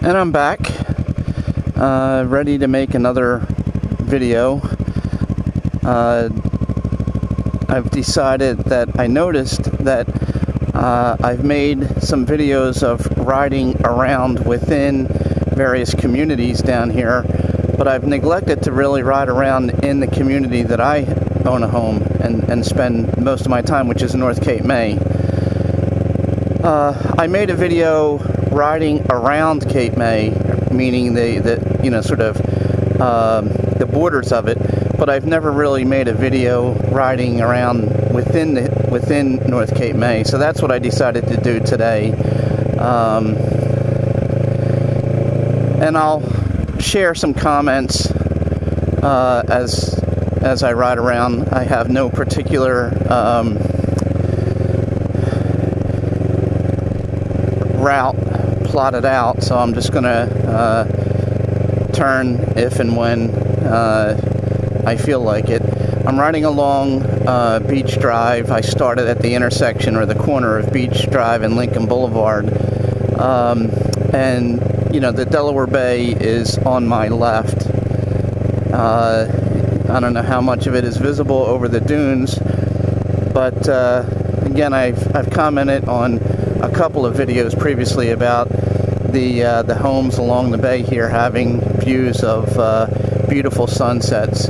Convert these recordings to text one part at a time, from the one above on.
And I'm back, ready to make another video. I've decided that I noticed that I've made some videos of riding around within various communities down here, but I've neglected to really ride around in the community that I own a home and spend most of my time, which is North Cape May. I made a video riding around Cape May, meaning the borders of it, but I've never really made a video riding around within North Cape May. So that's what I decided to do today, and I'll share some comments as I ride around. I have no particular route plotted out, so I'm just gonna turn if and when I feel like it. I'm riding along Beach Drive. I started at the intersection or the corner of Beach Drive and Lincoln Boulevard, and the Delaware Bay is on my left. I don't know how much of it is visible over the dunes, but again, I've commented on a couple of videos previously about the homes along the bay here having views of beautiful sunsets.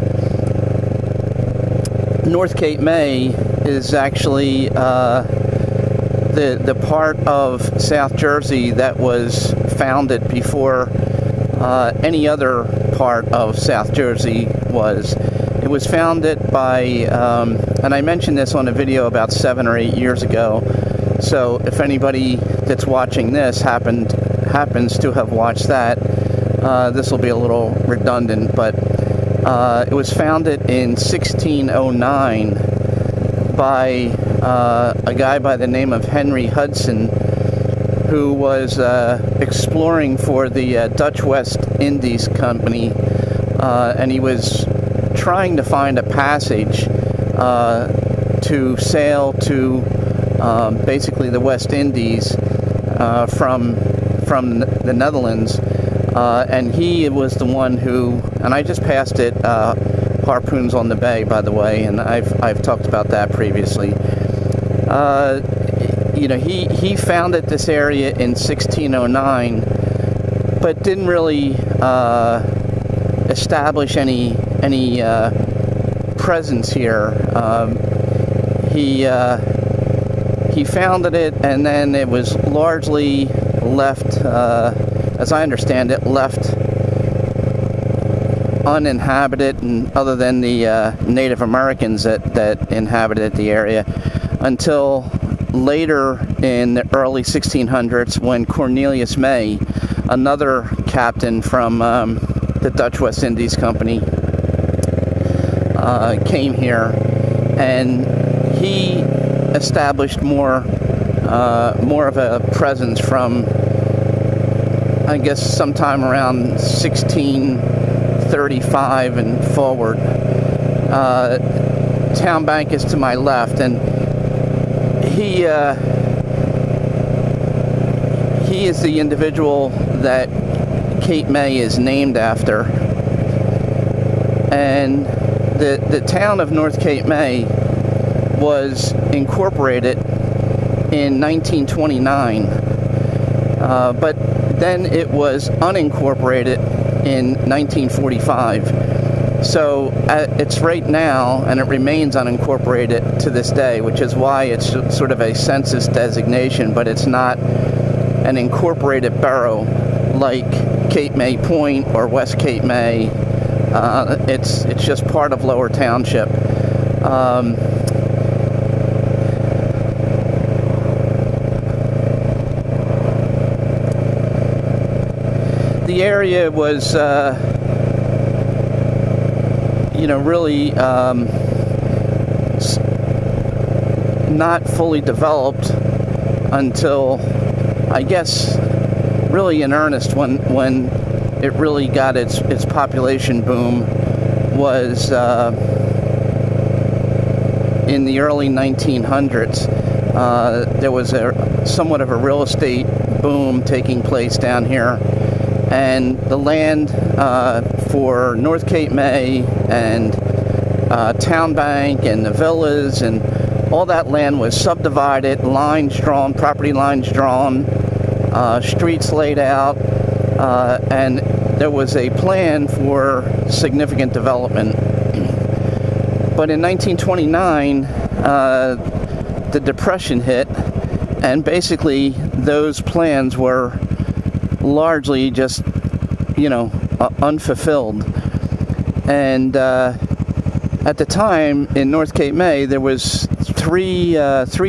North Cape May is actually the part of South Jersey that was founded before any other part of South Jersey was. It was founded by, and I mentioned this on a video about 7 or 8 years ago, so if anybody that's watching this happens to have watched that, this will be a little redundant, but it was founded in 1609 by a guy by the name of Henry Hudson, who was exploring for the Dutch West Indies Company, and he was trying to find a passage to sail to basically the West Indies from the Netherlands, and he was the one who, and I just passed it, Harpoons on the Bay, by the way, and I've talked about that previously. He founded this area in 1609, but didn't really establish any presence here. He founded it, and then it was largely left, as I understand it, left uninhabited, and other than the Native Americans that inhabited the area, until later in the early 1600s, when Cornelius May, another captain from the Dutch West Indies Company, came here, and he established more of a presence from, I guess, sometime around 1635 and forward. Town Bank is to my left, and he is the individual that Cape May is named after. And the town of North Cape May was incorporated in 1929, but then it was unincorporated in 1945. So it's right now, and it remains unincorporated to this day, which is why it's sort of a census designation, but it's not an incorporated borough like Cape May Point or West Cape May. It's just part of Lower Township. The area was, really not fully developed until, I guess, really in earnest when it really got its population boom was in the early 1900s. There was somewhat of a real estate boom taking place down here, and the land for North Cape May and Town Bank and the villas and all that land was subdivided, lines drawn, property lines drawn, streets laid out, and there was a plan for significant development. But in 1929, the Depression hit, and basically those plans were largely just, unfulfilled. And at the time in North Cape May, there was three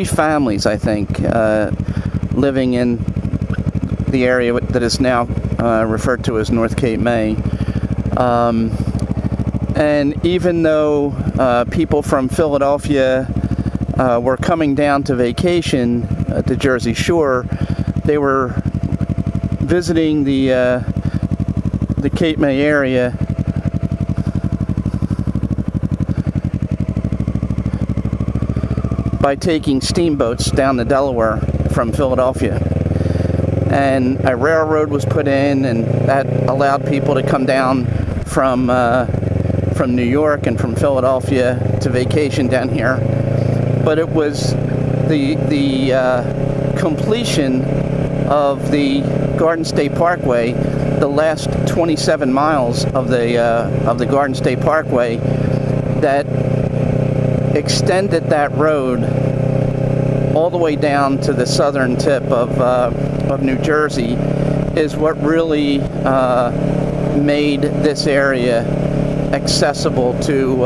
families, I think, living in the area that is now referred to as North Cape May. And even though people from Philadelphia were coming down to vacation at the Jersey Shore, they were visiting the Cape May area by taking steamboats down the Delaware from Philadelphia. And a railroad was put in, and that allowed people to come down from New York and from Philadelphia to vacation down here. But it was the completion of the Garden State Parkway, the last 27 miles of the Garden State Parkway, that extended that road all the way down to the southern tip of New Jersey, is what really made this area accessible to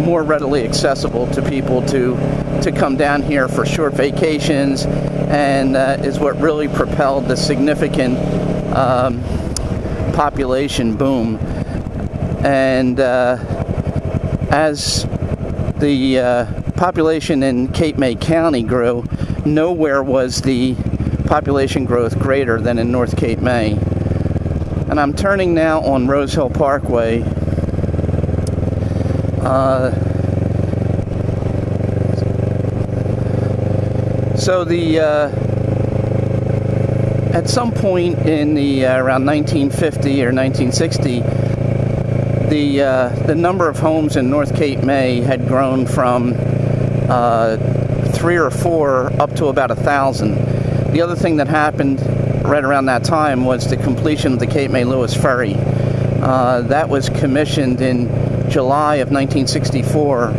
more readily accessible to people to come down here for short vacations, and is what really propelled the significant population boom. And as the population in Cape May County grew, nowhere was the population growth greater than in North Cape May. And I'm turning now on Rose Hill Parkway. So at some point in the around 1950 or 1960, the number of homes in North Cape May had grown from 3 or 4 up to about 1,000. The other thing that happened right around that time was the completion of the Cape May Lewis Ferry. That was commissioned in July of 1964.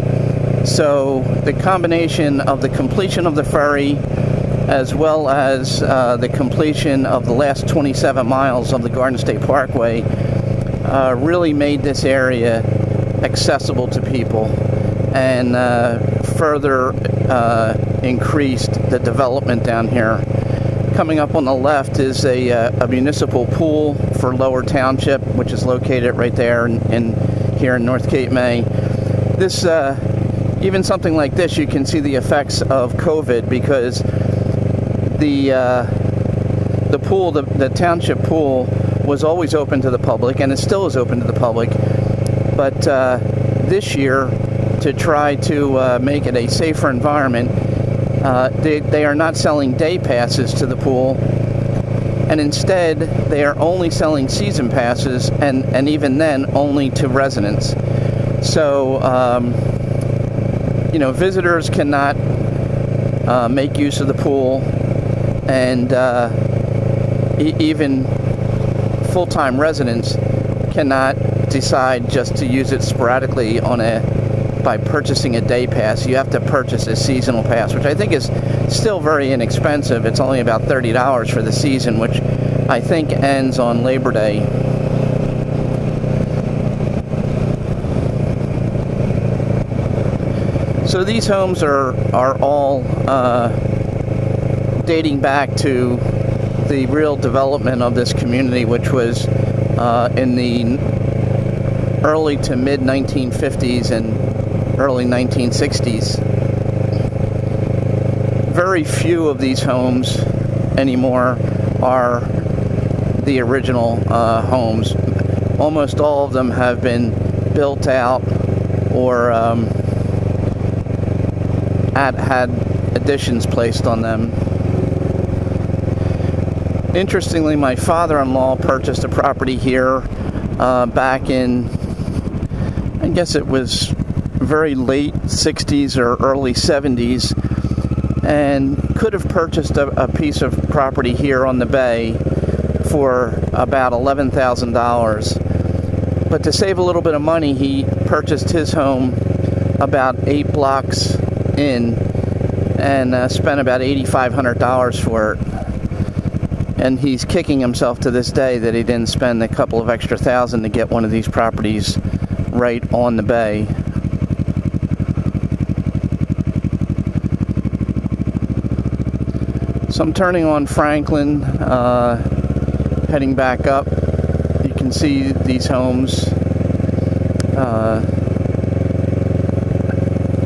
So the combination of the completion of the ferry, as well as the completion of the last 27 miles of the Garden State Parkway, really made this area accessible to people, and further increased the development down here. Coming up on the left is a municipal pool for Lower Township, which is located right there here in North Cape May. This, even something like this, you can see the effects of COVID, because the pool, the township pool, was always open to the public, and it still is open to the public. But this year, to try to make it a safer environment, they are not selling day passes to the pool, and instead they are only selling season passes, and even then only to residents. So visitors cannot make use of the pool, and even full-time residents cannot decide just to use it sporadically by purchasing a day pass. You have to purchase a seasonal pass, which I think is still very inexpensive. It's only about $30 for the season, which I think ends on Labor Day. So these homes are all dating back to the real development of this community, which was in the early to mid 1950s and early 1960s. Very few of these homes anymore are the original homes. Almost all of them have been built out or had additions placed on them. Interestingly, my father-in-law purchased a property here back in, I guess it was very late 60s or early 70s, and could have purchased a piece of property here on the bay for about $11,000. But to save a little bit of money, he purchased his home about 8 blocks in and spent about $8,500 for it. And he's kicking himself to this day that he didn't spend a couple of extra thousand to get one of these properties right on the bay. So I'm turning on Franklin, heading back up. You can see these homes.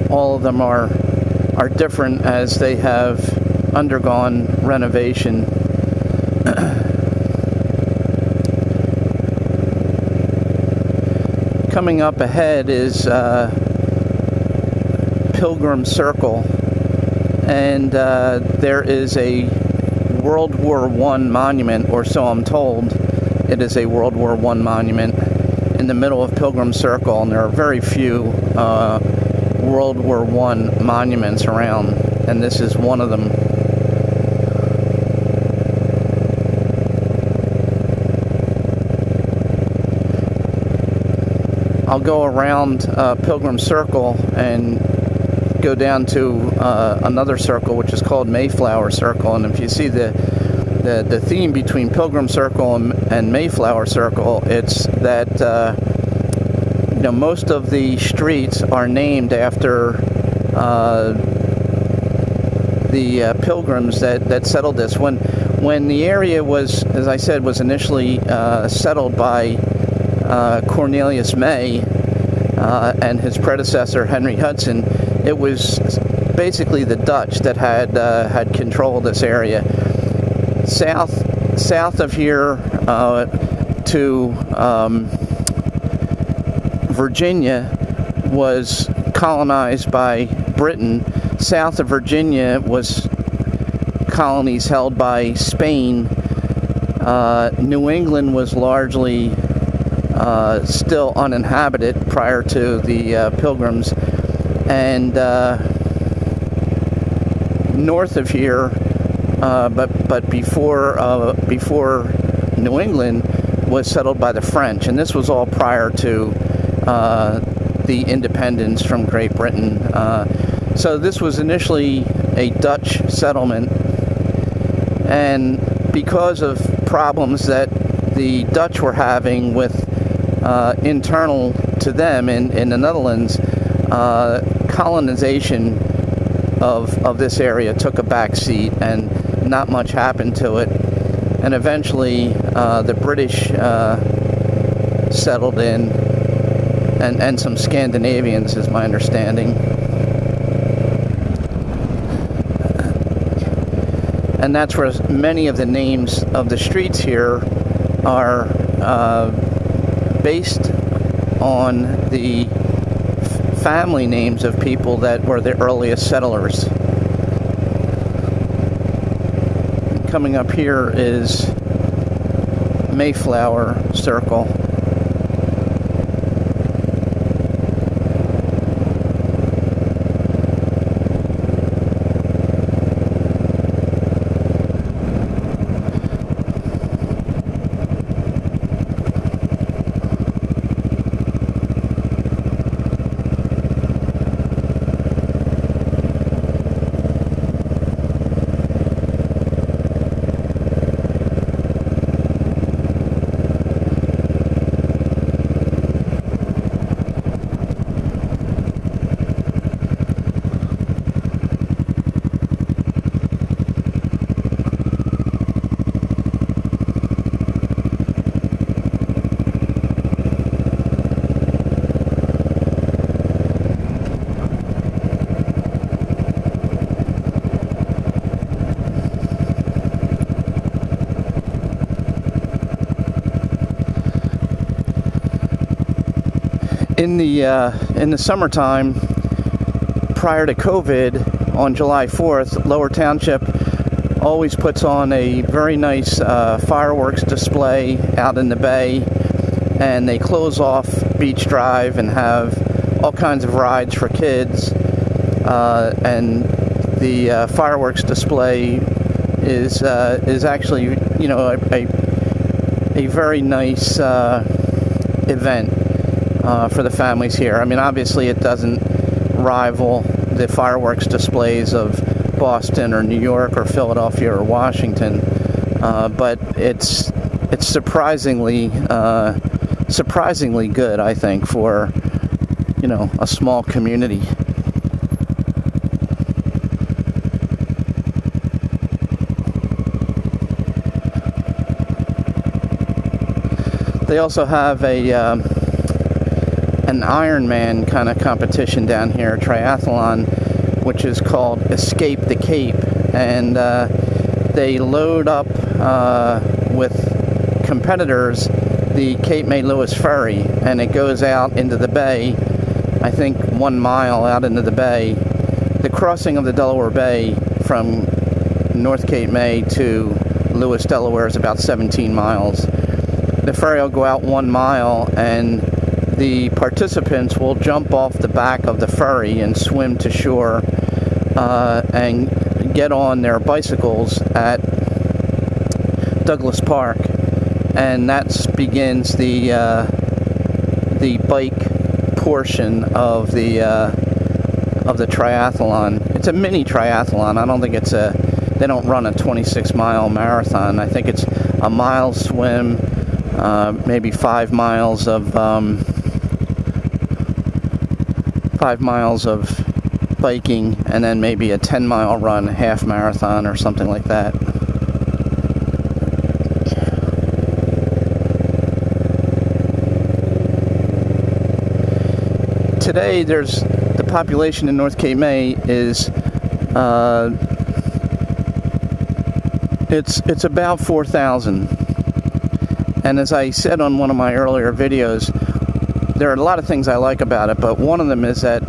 All of them are different as they have undergone renovation. Coming up ahead is Pilgrim Circle, and there is a World War I monument, or so I'm told. It is a World War I monument in the middle of Pilgrim Circle, and there are very few World War I monuments around, and this is one of them. I'll go around Pilgrim Circle and go down to another circle, which is called Mayflower Circle. And if you see the theme between Pilgrim Circle and Mayflower Circle, it's that most of the streets are named after the pilgrims that settled this. When the area was, as I said, was initially settled by Cornelius May and his predecessor Henry Hudson, it was basically the Dutch that had control of this area. South of here to Virginia was colonized by Britain. South of Virginia was colonies held by Spain. New England was largely still uninhabited prior to the Pilgrims, and north of here, but before New England, was settled by the French, and this was all prior to the independence from Great Britain. So this was initially a Dutch settlement, and because of problems that the Dutch were having with internal to them in the Netherlands, colonization of this area took a back seat, and not much happened to it. And eventually the British settled in, and some Scandinavians, is my understanding. And that's where many of the names of the streets here are based on the family names of people that were the earliest settlers. Coming up here is Mayflower Circle. In the summertime, prior to COVID, on July 4th, Lower Township always puts on a very nice fireworks display out in the bay, and they close off Beach Drive and have all kinds of rides for kids, and the fireworks display is actually, you know, a very nice event for the families here. I mean, obviously it doesn't rival the fireworks displays of Boston or New York or Philadelphia or Washington, but it's surprisingly good, I think, for, you know, a small community. They also have an Ironman kind of competition down here, triathlon, which is called Escape the Cape, and they load up with competitors the Cape May Lewis ferry, and it goes out into the bay, I think 1 mile out into the bay. The crossing of the Delaware Bay from North Cape May to Lewis, Delaware is about 17 miles. The ferry will go out 1 mile, and the participants will jump off the back of the ferry and swim to shore and get on their bicycles at Douglas Park, and that begins the bike portion of the triathlon. It's a mini triathlon. I don't think it's they don't run a 26-mile marathon. I think it's a mile swim, maybe 5 miles of 5 miles of biking, and then maybe a 10-mile run, half marathon or something like that. Today, the population in North Cape May is it's about 4,000. And as I said on one of my earlier videos, there are a lot of things I like about it, but one of them is that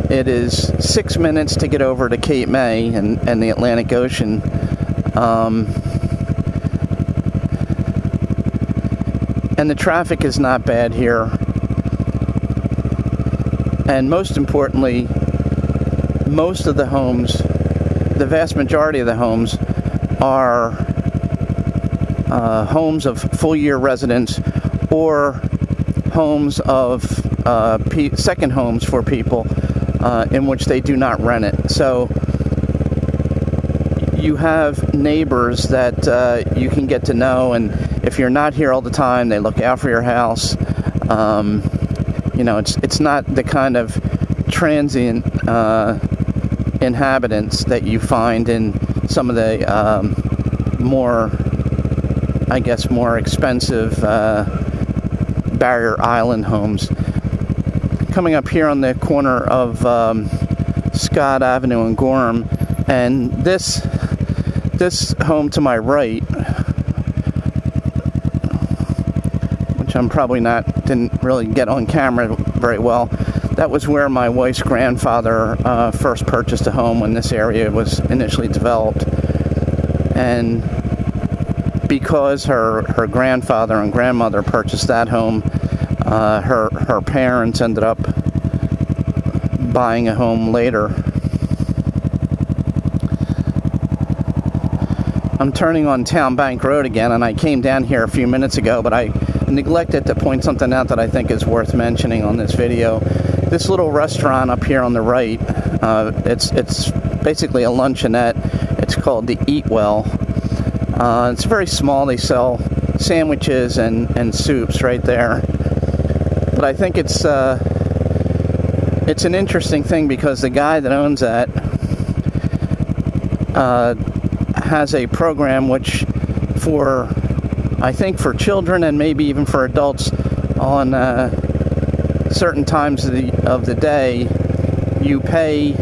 it is 6 minutes to get over to Cape May and the Atlantic Ocean. And the traffic is not bad here. And most importantly, most of the homes, the vast majority of the homes, are homes of full-year residents or homes of second homes for people in which they do not rent it. So you have neighbors that you can get to know, and if you're not here all the time, they look out for your house. You know, it's not the kind of transient inhabitants that you find in some of the more expensive barrier island homes. Coming up here on the corner of Scott Avenue and Gorham, and this home to my right, which I'm probably didn't really get on camera very well, that was where my wife's grandfather first purchased a home when this area was initially developed. And because her grandfather and grandmother purchased that home, her parents ended up buying a home later. I'm turning on Town Bank Road again, and I came down here a few minutes ago, but I neglected to point something out that I think is worth mentioning on this video. This little restaurant up here on the right, it's basically a luncheonette. It's called the Eat Well. It's very small. They sell sandwiches and soups right there. But I think it's an interesting thing because the guy that owns that has a program which I think for children and maybe even for adults on certain times of the day, you pay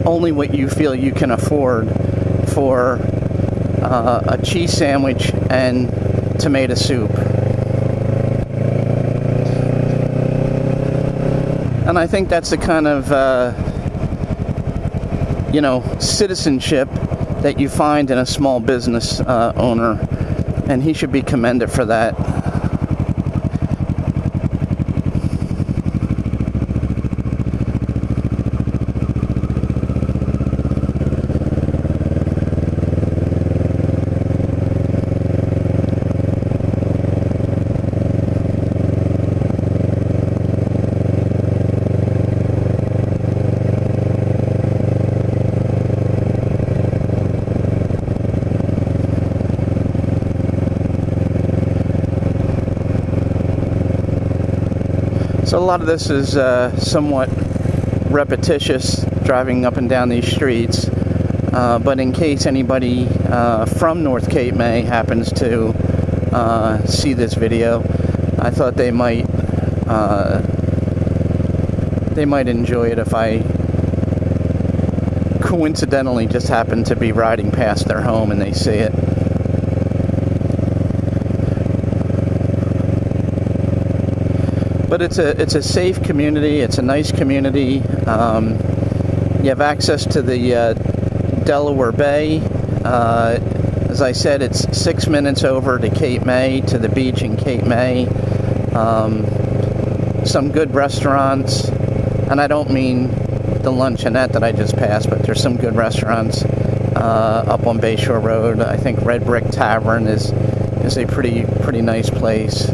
only what you feel you can afford for a cheese sandwich and tomato soup. And I think that's the kind of citizenship that you find in a small business owner, and he should be commended for that. So a lot of this is somewhat repetitious, driving up and down these streets, but in case anybody from North Cape May happens to see this video, I thought they might enjoy it if I coincidentally just happen to be riding past their home and they see it. But it's a safe community. It's a nice community. You have access to the Delaware Bay. As I said, it's 6 minutes over to Cape May, to the beach in Cape May. Some good restaurants, and I don't mean the luncheonette that I just passed, but there's some good restaurants up on Bayshore Road. I think Red Brick Tavern is a pretty nice place.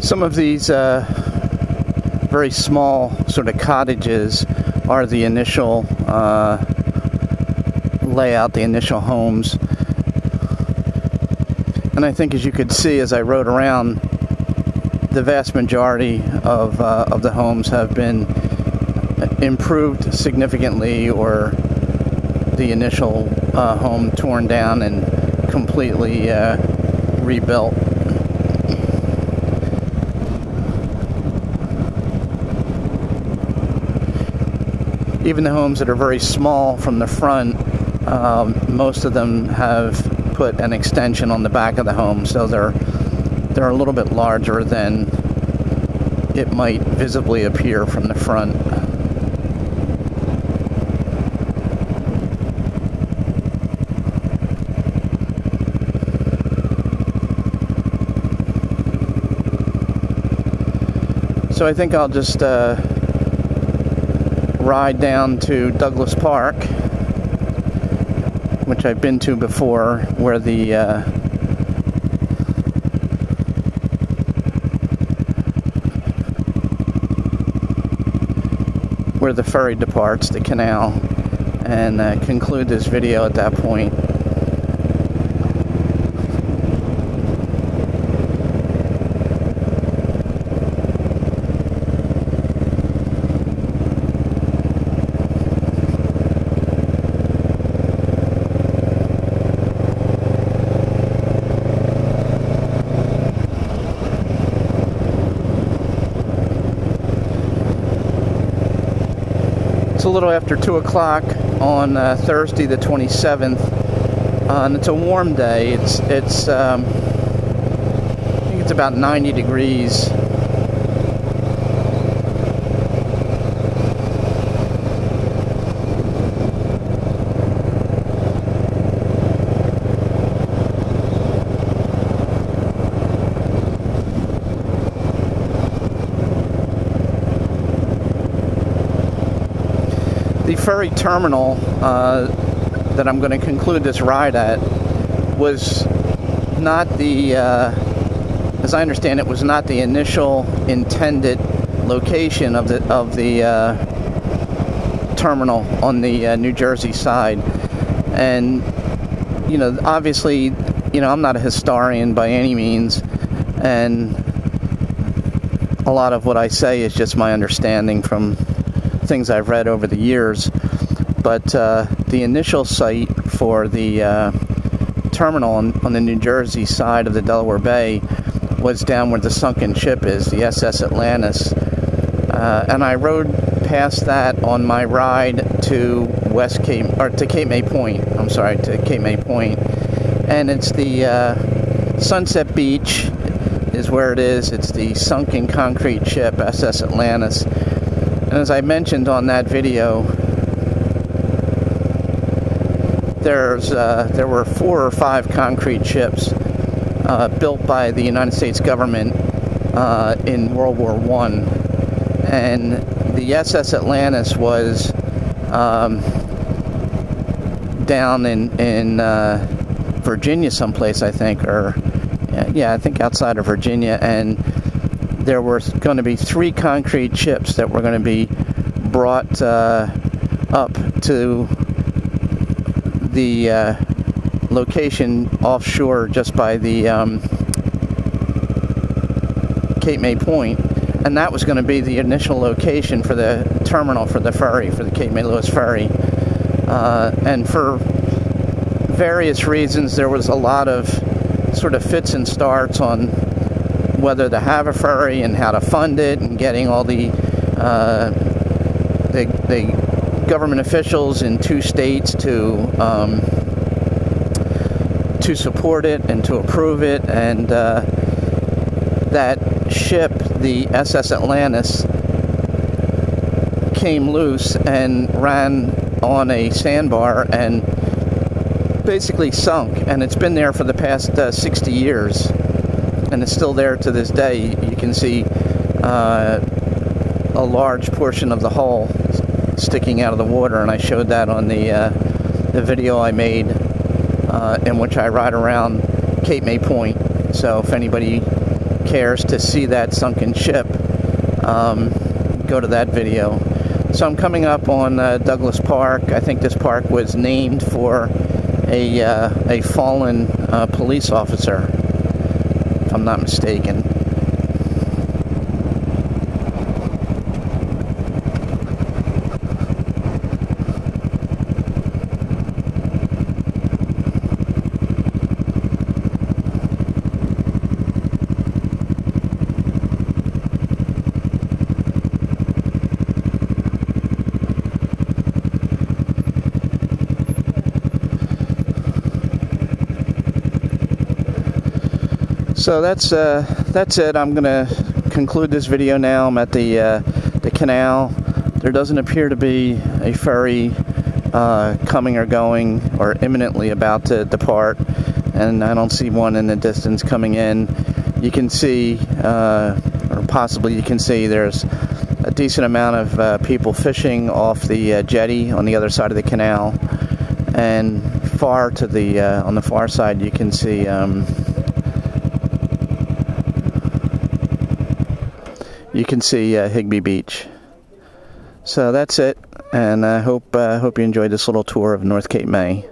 Some of these very small sort of cottages are the initial layout, the initial homes. And I think, as you could see as I rode around, the vast majority of the homes have been improved significantly, or the initial home torn down and completely rebuilt. Even the homes that are very small from the front, most of them have put an extension on the back of the home, so they're a little bit larger than it might visibly appear from the front. So I think I'll just ride down to Douglas Park, which I've been to before, where the ferry departs, the canal, and conclude this video at that point. It's a little after 2 o'clock on Thursday the 27th, and it's a warm day. It's I think it's about 90 degrees. The ferry terminal that I'm going to conclude this ride at was not the, as I understand it, was not the initial intended location of the terminal on the New Jersey side. And, you know, obviously, you know, I'm not a historian by any means, and a lot of what I say is just my understanding from things I've read over the years. But the initial site for the terminal on the New Jersey side of the Delaware Bay was down where the sunken ship is, the SS Atlantis. And I rode past that on my ride to Cape May Point. I'm sorry, to Cape May Point. And it's the Sunset Beach is where it is. It's the sunken concrete ship, SS Atlantis. And as I mentioned on that video, there were 4 or 5 concrete ships built by the United States government in World War I. And the SS Atlantis was down in Virginia someplace, I think, or yeah, I think outside of Virginia, and there were going to be 3 concrete ships that were going to be brought up to the location offshore just by the Cape May Point, and that was going to be the initial location for the terminal for the ferry, for the Cape May Lewis ferry. And for various reasons, there was a lot of sort of fits and starts on whether to have a ferry and how to fund it, and getting all the government officials in 2 states to support it and to approve it. And that ship, the SS Atlantis, came loose and ran on a sandbar and basically sunk, and it's been there for the past 60 years, and it's still there to this day. You can see a large portion of the hull sticking out of the water, and I showed that on the video I made in which I ride around Cape May Point. So if anybody cares to see that sunken ship, go to that video. So I'm coming up on Douglas Park. I think this park was named for a fallen police officer, if I'm not mistaken. So that's it. I'm gonna conclude this video now. I'm at the canal. There doesn't appear to be a ferry coming or going or imminently about to depart, and I don't see one in the distance coming in. You can see, or possibly you can see, there's a decent amount of people fishing off the jetty on the other side of the canal, and far to the on the far side you can see Higbee Beach. So that's it, and I hope you enjoyed this little tour of North Cape May.